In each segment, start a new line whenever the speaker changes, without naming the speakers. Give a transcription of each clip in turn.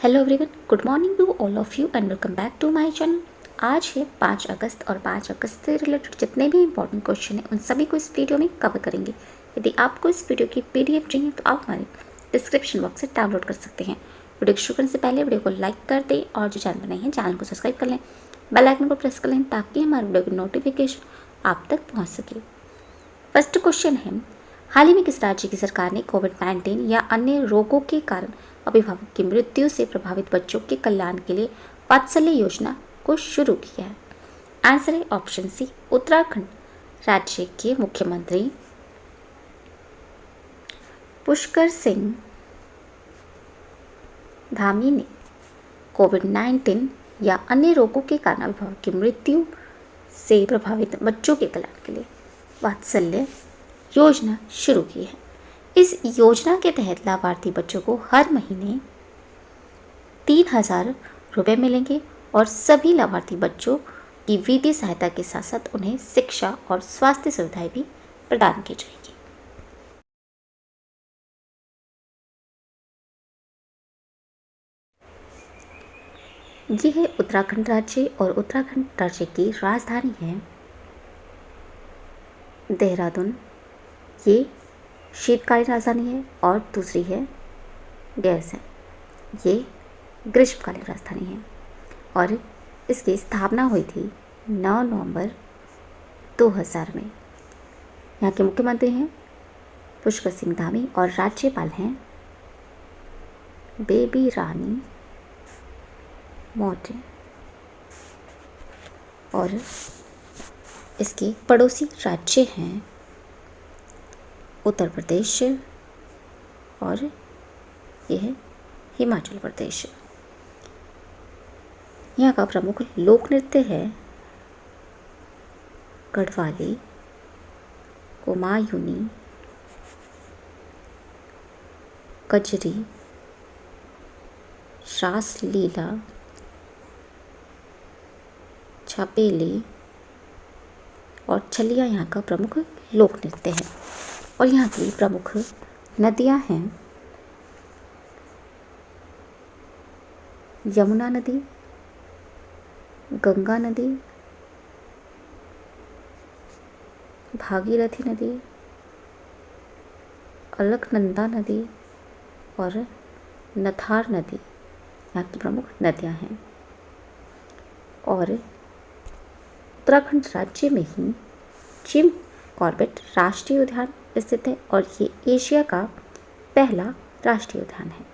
Hello everyone, good morning to all of you and welcome back to my channel. आज है 5 अगस्त और 5 अगस्त से related जितने भी इंपॉर्टेंट क्वेश्चन हैं उन सभी को इस वीडियो में कवर करेंगे। यदि आपको इस वीडियो की पीडीएफ चाहिए तो आप हमारे डिस्क्रिप्शन बॉक्स से डाउनलोड कर सकते हैं। वीडियो शुरू करने से पहले वीडियो को लाइक कर दें और जो चैनल पर नए हैं चैनल को सब्सक्राइब कर लें, बेल आइकन को प्रेस कर लें ताकि हमारे वीडियो की नोटिफिकेशन आप तक पहुँच सके। फर्स्ट क्वेश्चन है, हाल ही में किस राज्य की सरकार ने कोविड-19 या अन्य रोगों के कारण अभिभावक की मृत्यु से प्रभावित बच्चों के कल्याण के लिए वात्सल्य योजना को शुरू किया है? आंसर है ऑप्शन सी, उत्तराखंड राज्य के मुख्यमंत्री पुष्कर सिंह धामी ने कोविड-19 या अन्य रोगों के कारण अभिभावक की मृत्यु से प्रभावित बच्चों के कल्याण के लिए वात्सल्य योजना शुरू की है। इस योजना के तहत लाभार्थी बच्चों को हर महीने 3,000 रुपये मिलेंगे और सभी लाभार्थी बच्चों की वित्तीय सहायता के साथ साथ उन्हें शिक्षा और स्वास्थ्य सुविधाएं भी प्रदान की जाएगी। ये है उत्तराखंड राज्य और उत्तराखंड राज्य की राजधानी है देहरादून। ये शीतकालीन राजधानी है और दूसरी है गैरसैंण, ये ग्रीष्मकालीन राजधानी है और इसकी स्थापना हुई थी 9 नवंबर 2000 में। यहाँ के मुख्यमंत्री हैं पुष्कर सिंह धामी और राज्यपाल हैं बेबी रानी मौर्य। और इसके पड़ोसी राज्य हैं उत्तर प्रदेश और यह हिमाचल प्रदेश। यहाँ का प्रमुख लोक नृत्य है गढ़वाली, कुमायूनी, कजरी, रासलीला, छापेली और छलिया यहाँ का प्रमुख लोक नृत्य है। और यहाँ की प्रमुख नदियाँ हैं यमुना नदी, गंगा नदी, भागीरथी नदी, अलकनंदा नदी और नथार नदी यहाँ की प्रमुख नदियाँ हैं। और उत्तराखंड राज्य में ही जिम कॉर्बेट राष्ट्रीय उद्यान स्थित है और ये एशिया का पहला राष्ट्रीय उद्यान है।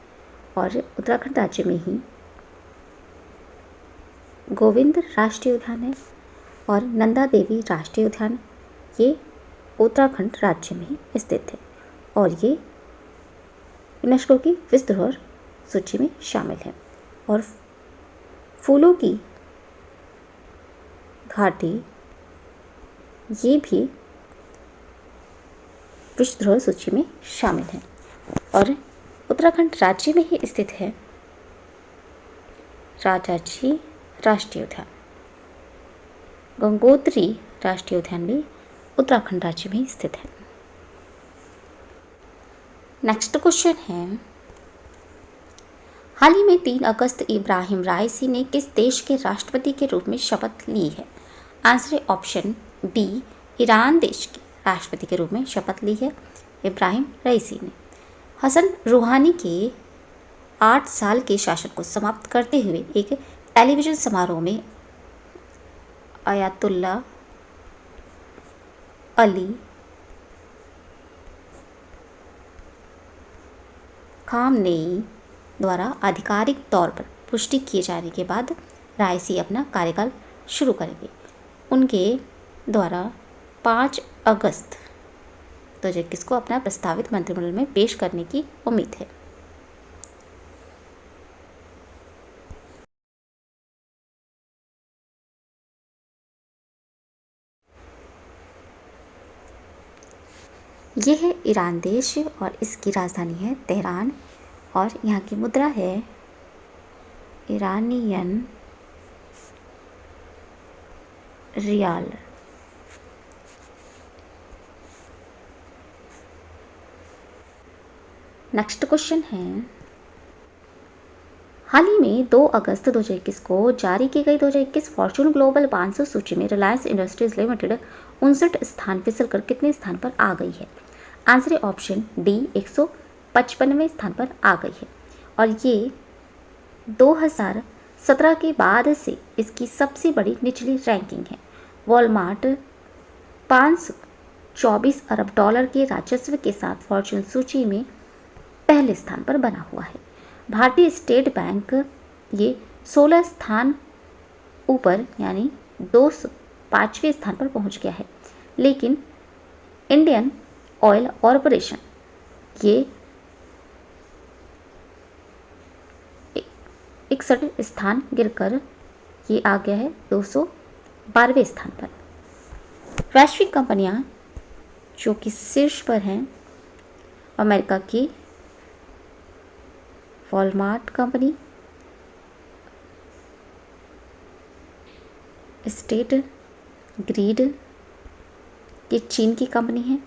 और उत्तराखंड राज्य में ही गोविंद राष्ट्रीय उद्यान है और नंदा देवी राष्ट्रीय उद्यान, ये उत्तराखंड राज्य में ही स्थित है और ये यूनेस्को की विश्व धरोहर सूची में शामिल है। और फूलों की घाटी, ये भी विश्व धरोहर सूची में शामिल है। और उत्तराखंड राज्य में ही स्थित है राजाजी राष्ट्रीय उद्यान। गंगोत्री राष्ट्रीय उद्यान भी उत्तराखंड राज्य में स्थित है। नेक्स्ट क्वेश्चन है, हाल ही में 3 अगस्त इब्राहिम राइसी ने किस देश के राष्ट्रपति के रूप में शपथ ली है? आंसर है ऑप्शन बी, ईरान देश के राष्ट्रपति के रूप में शपथ ली है इब्राहिम राइसी ने। हसन रूहानी के 8 साल के शासन को समाप्त करते हुए एक टेलीविज़न समारोह में अयातुल्ला अली खामनेई द्वारा आधिकारिक तौर पर पुष्टि किए जाने के बाद राइसी अपना कार्यकाल शुरू करेंगे। उनके द्वारा 5 अगस्त 2021 को अपना प्रस्तावित मंत्रिमंडल में पेश करने की उम्मीद है। यह है ईरान देश और इसकी राजधानी है तेहरान और यहाँ की मुद्रा है ईरानियन रियाल। नेक्स्ट क्वेश्चन है, हाल ही में 2 अगस्त 2021 को जारी की गई 2021 फॉर्च्यून ग्लोबल 500 सूची में रिलायंस इंडस्ट्रीज लिमिटेड 59 स्थान फिसलकर कितने स्थान पर आ गई है? आंसर है ऑप्शन डी 155वें स्थान पर आ गई है और ये 2017 के बाद से इसकी सबसे बड़ी निचली रैंकिंग है। वॉलमार्ट 524 अरब डॉलर के राजस्व के साथ फॉर्च्यून सूची में पहले स्थान पर बना हुआ है। भारतीय स्टेट बैंक ये 16 स्थान ऊपर यानी 205वें स्थान पर पहुंच गया है, लेकिन इंडियन ऑयल कॉरपोरेशन ये 61 स्थान गिरकर ये आ गया है 212वें स्थान पर। वैश्विक कंपनियां जो कि शीर्ष पर हैं, अमेरिका की वॉलमार्ट कंपनी, स्टेट ग्रिड ये चीन की कंपनी है,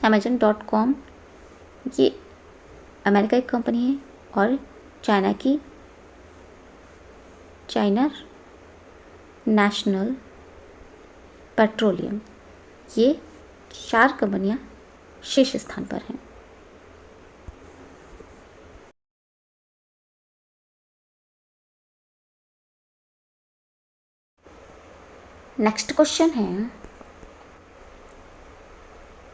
Amazon.com ये अमेरिका की कंपनी है और चाइना नेशनल पेट्रोलियम ये 4 कंपनियां शीर्ष स्थान पर हैं। नेक्स्ट क्वेश्चन है,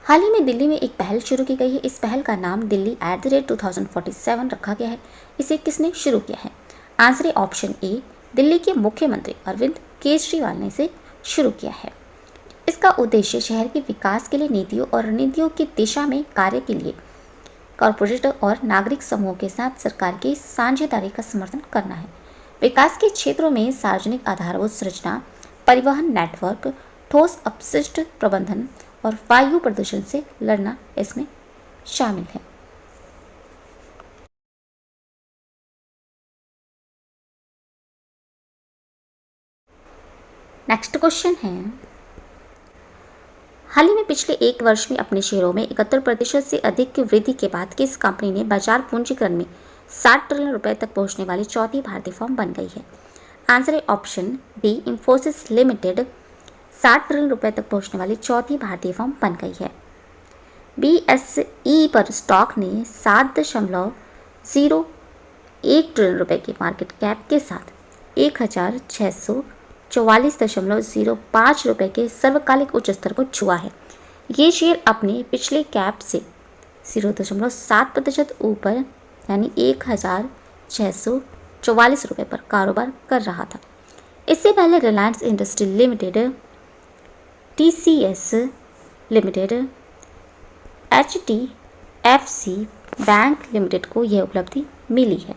हाल ही में दिल्ली में एक पहल शुरू की गई है। इस पहल का नाम दिल्ली @2047 रखा गया है। इसे किसने शुरू किया है? आंसर है ऑप्शन ए दिल्ली के मुख्यमंत्री अरविंद केजरीवाल ने इसे शुरू किया है। इसका उद्देश्य शहर के विकास के लिए नीतियों और रणनीतियों की दिशा में कार्य के लिए कॉरपोरेट और नागरिक समूहों के साथ सरकार की साझेदारी का समर्थन करना है। विकास के क्षेत्रों में सार्वजनिक आधारभूत संरचना, परिवहन नेटवर्क, ठोस अपशिष्ट प्रबंधन और वायु प्रदूषण से लड़ना इसमें शामिल है। नेक्स्ट क्वेश्चन है, हाल ही में पिछले 1 वर्ष में अपने शेयरों में 71% से अधिक की वृद्धि के बाद किस कंपनी ने बाजार पूंजीकरण में 60 ट्रिलियन रुपए तक पहुंचने वाली चौथी भारतीय फर्म बन गई है? आंसर है option D Infosys limited 60 trillion रुपए तक पहुंचने वाली चौथी भारतीय फर्म बन गई है। BSE पर स्टॉक ने 7.01 ट्रिलियन रुपए की मार्केट कैप के साथ 1644.05 रुपए के सर्वकालिक उच्च स्तर को छुआ है। ये शेयर अपने पिछले कैप से 0.7% ऊपर यानी 1644 रुपए पर कारोबार कर रहा था। इससे पहले Reliance industry limited, TCS limited, HDFC bank limited को यह उपलब्धि मिली है।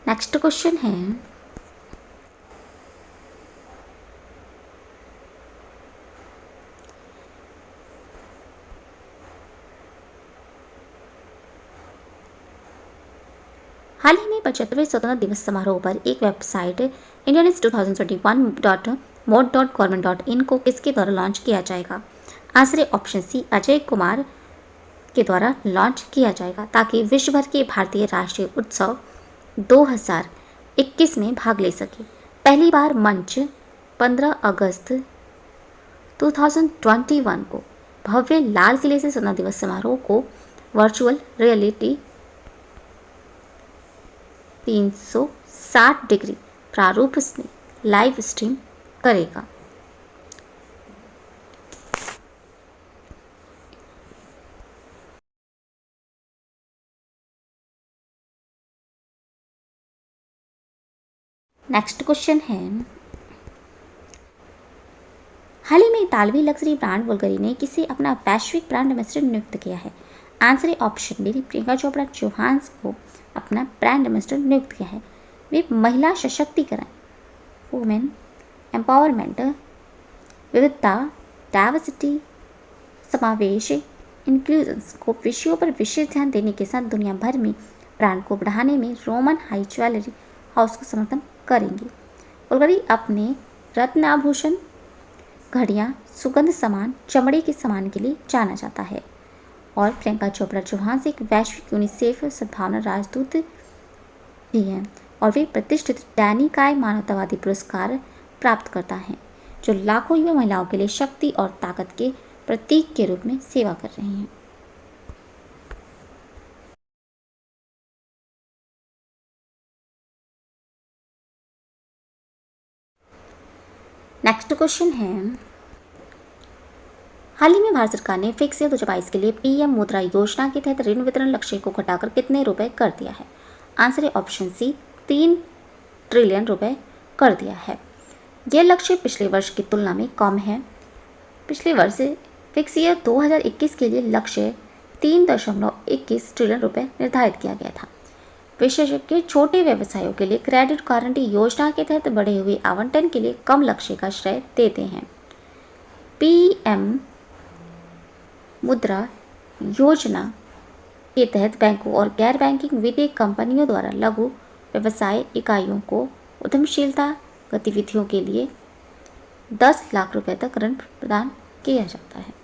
नेक्स्ट क्वेश्चन है, हाल ही में 75वें स्वतंत्रता दिवस समारोह पर एक वेबसाइट indianness2021.mod.government.in को किसके द्वारा लॉन्च किया जाएगा? आंसर है ऑप्शन सी अजय कुमार के द्वारा लॉन्च किया जाएगा ताकि विश्व भर के भारतीय राष्ट्रीय उत्सव 2021 में भाग ले सके। पहली बार मंच 15 अगस्त 2021 को भव्य लाल किले से स्वतंत्रता दिवस समारोह को वर्चुअल रियलिटी 360 डिग्री प्रारूप में लाइव स्ट्रीम करेगा। नेक्स्ट क्वेश्चन है, हाल ही में इतालवी लग्जरी ब्रांड बुल्गारी ने किसे अपना वैश्विक ब्रांड एम्बेसडर नियुक्त किया है? आंसर है option B Priyanka Chopra Jonas को अपना ब्रांड एम्बेसडर नियुक्त किया है। वे महिला सशक्तिकरण, वुमेन एम्पावरमेंट, विविधता, डाइवर्सिटी, समावेश, इंक्लूजन्स को विषयों पर विशेष ध्यान देने के साथ दुनिया भर में ब्रांड को बढ़ाने में रोमन हाई ज्वेलरी हाउस को समर्थन करेंगी। बुल्गारी अपने रत्न आभूषण घड़ियाँ, सुगंध सामान, चमड़े के सामान के लिए जाना जाता है। और प्रियंका चोपड़ा चौहान से एक वैश्विक यूनिसेफ सद्भावना राजदूत भी हैं और वे प्रतिष्ठित डैनी काय मानवतावादी पुरस्कार प्राप्त करता है, जो लाखों युवा महिलाओं के लिए शक्ति और ताकत के प्रतीक के रूप में सेवा कर रही हैं। नेक्स्ट क्वेश्चन है, हाल ही में भारत सरकार ने फिक्स ईयर 2022 के लिए पीएम मुद्रा योजना के तहत ऋण वितरण लक्ष्य को घटाकर कितने रुपए कर दिया है? आंसर है ऑप्शन सी, 3 ट्रिलियन रुपए कर दिया है। यह लक्ष्य पिछले वर्ष की तुलना में कम है। पिछले वर्ष फिक्स ईयर 2021 के लिए लक्ष्य 3.21 ट्रिलियन रुपए निर्धारित किया गया था। विशेषज्ञ छोटे व्यवसायों के लिए क्रेडिट गारंटी योजना के तहत बढ़े हुए आवंटन के लिए कम लक्ष्य का श्रेय देते हैं। पीएम मुद्रा योजना के तहत बैंकों और गैर बैंकिंग वित्तीय कंपनियों द्वारा लघु व्यवसाय इकाइयों को उद्यमशीलता गतिविधियों के लिए 10 लाख रुपए तक ऋण प्रदान किया जाता है।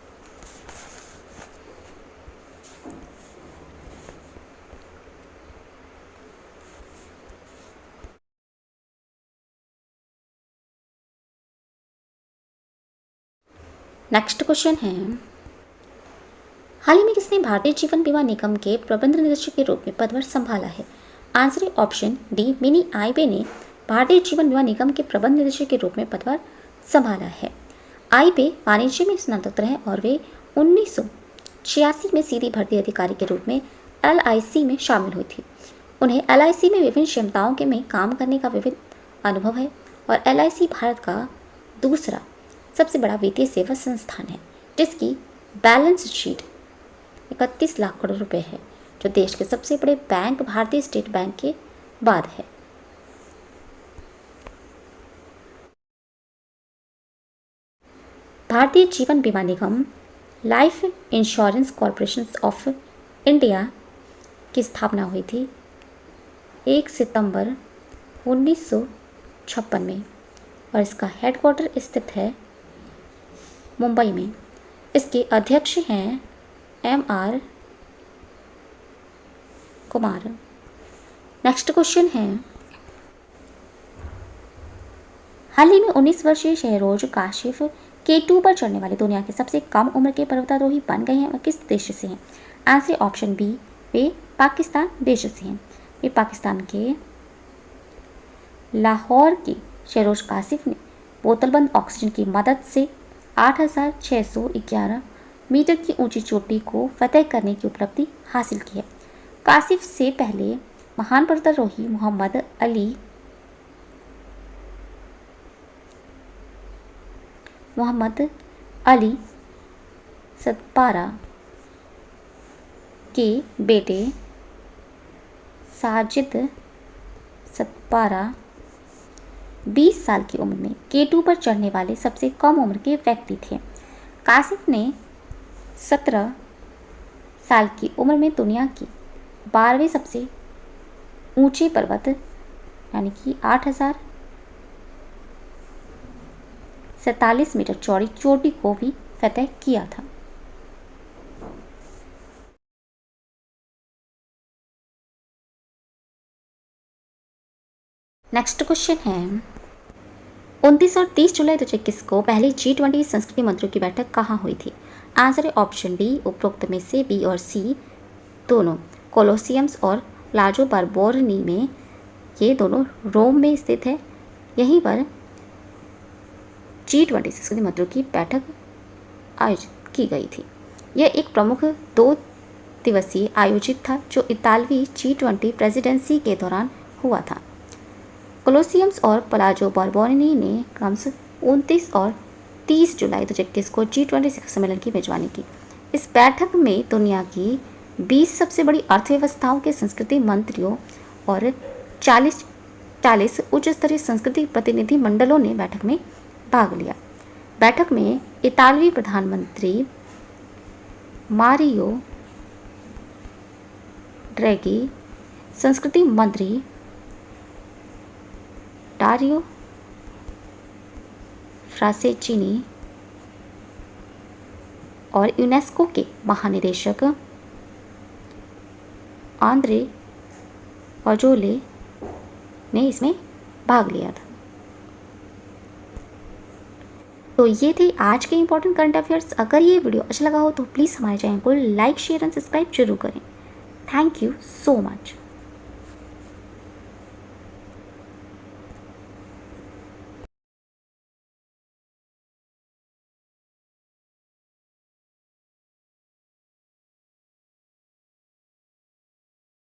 नेक्स्ट क्वेश्चन है, हाल ही में किसने भारतीय जीवन बीमा निगम के प्रबंध निदेशक के रूप में पदभार संभाला है? आंसर है ऑप्शन डी, मिनी आईबे ने भारतीय जीवन बीमा निगम के प्रबंध निदेशक के रूप में पदभार संभाला है। आईबे वाणिज्य में स्नातक रहे और वे 1986 में सीधी भर्ती अधिकारी के रूप में एलआईसी में शामिल हुई थी। उन्हें एलआईसी में विभिन्न क्षमताओं के में काम करने का विभिन्न अनुभव है और एलआईसी भारत का दूसरा सबसे बड़ा वित्तीय सेवा संस्थान है, जिसकी बैलेंस शीट 31 लाख करोड़ रुपए है, जो देश के सबसे बड़े बैंक भारतीय स्टेट बैंक के बाद है। भारतीय जीवन बीमा निगम Life Insurance Corporation of India की स्थापना हुई थी 1 सितंबर 1956 में और इसका हेडक्वार्टर स्थित है मुंबई में। इसके अध्यक्ष हैं एम.आर. कुमार। नेक्स्ट क्वेश्चन है, हाल ही में 19 वर्षीय शहरोज काशिफ K2 पर चढ़ने वाले दुनिया के सबसे कम उम्र के पर्वतारोही बन गए हैं और किस देश से हैं? आंसर ऑप्शन बी, वे पाकिस्तान देश से हैं। वे पाकिस्तान के लाहौर के शहरोज काशिफ ने बोतलबंद ऑक्सीजन की मदद से 8,611 मीटर की ऊंची चोटी को फतह करने की उपलब्धि हासिल की है। काशिफ से पहले महान पर्वतारोही मोहम्मद अली सतपारा के बेटे साजिद सतपारा 20 साल की उम्र में K2 पर चढ़ने वाले सबसे कम उम्र के व्यक्ति थे। काशिफ ने 17 साल की उम्र में दुनिया की 12वें सबसे ऊंचे पर्वत यानी कि 8,047 मीटर चौड़ी चोटी को भी फतह किया था। नेक्स्ट क्वेश्चन है, 29 और 30 जुलाई 2021 को पहली G20 संस्कृति मंत्रियों की बैठक कहाँ हुई थी? आंसर है ऑप्शन डी, उपरोक्त में से बी और सी दोनों कोलोसियम्स और लाजो बार्बोरनी में। ये दोनों रोम में स्थित है। यहीं पर G20 संस्कृति मंत्रियों की बैठक आयोजित की गई थी। यह एक प्रमुख 2 दिवसीय आयोजित था जो इतालवी G20 प्रेसिडेंसी के दौरान हुआ था। कोलोसियम्स और पलाजो बार्बोरनी ने क्रमशः 29 और 30 जुलाई 2021 को G20 शिखर सम्मेलन की मेजबानी की। इस बैठक में दुनिया की 20 सबसे बड़ी अर्थव्यवस्थाओं के संस्कृति मंत्रियों और 40 उच्च स्तरीय संस्कृति प्रतिनिधि मंडलों ने बैठक में भाग लिया। बैठक में इतालवी प्रधानमंत्री मारियो ड्रैगी, संस्कृति मंत्री डारियो फ्रासेचिनी और यूनेस्को के महानिदेशक आंद्रे अजोले ने इसमें भाग लिया था। तो ये थे आज के इंपॉर्टेंट करंट अफेयर्स। अगर ये वीडियो अच्छा लगा हो तो प्लीज़ हमारे चैनल को लाइक शेयर एंड सब्सक्राइब जरूर करें। Thank you so much.